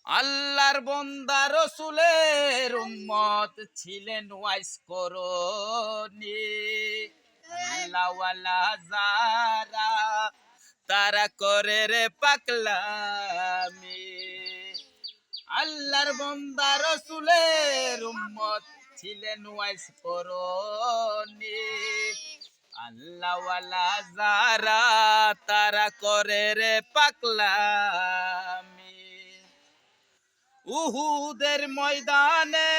আল্লাহর বান্দা রাসূলের উম্মত ছিলেন ওয়াইস করনি আল্লাহ ওয়ালা যারা তারা করে রে পাগলামি আল্লাহর বান্দা রাসূলের উম্মত ছিলেন ওয়াইস করনি আল্লাহ ওয়ালা যারা তারা করে রে পাগলামি উহুদের ময়দানে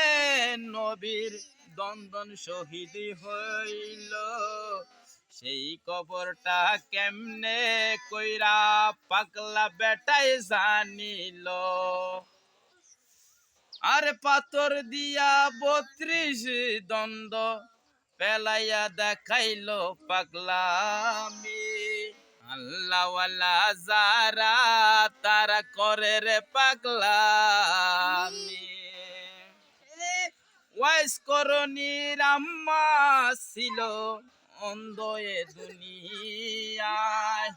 নবীর দন্দন শহীদ হইল সেই কবরটা কেমনে কইরা পাগলা বেটাই জানিল আর পাথর দিয়া ৩২ দ্বন্দ্ব পেলাইয়া দেখাইল পাগলামি আল্লাহ ওয়ালা যারা তারা করে রে পাগলামি ওয়াইস করণীর আম্মা ছিল অন্ধ এ দুনিয়ায়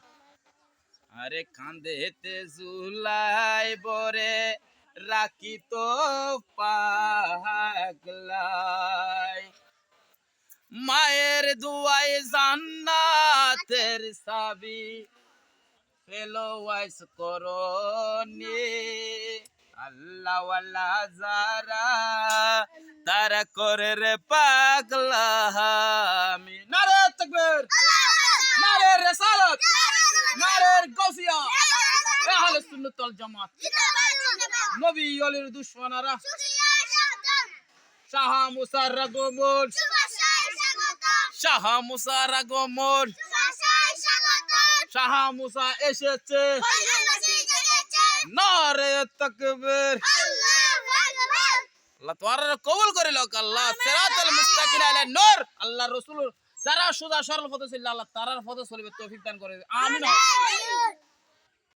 আরে কাঁদেতে জুলাই বরে রাখিত পাগলাই মায়ের দুয়ায় জান্নাতের চাবি পেলো ওয়াইস করনি আল্লাহ ওয়ালা যারা তারা করে রে পাগলামি নারে তাকবীর নারে রিসালাত নারে গাউসিয়া আহলে সুন্নাত ওয়াল জামাত নবী ওলির দুশমনারা শাহ মুসার আগমন শাহ মুসার আগমন শাহ মুসা এসেছে নারে তাকবীর আল্লাহ তোমার কবুল করিল আল্লাহ সিরাতাল মুস্তাকিম আলা নূর আল্লাহ রাসূল যারা সোজা সরল পথে চলে আল্লাহ তারার পথে চলবে তৌফিক দান করে আমিন।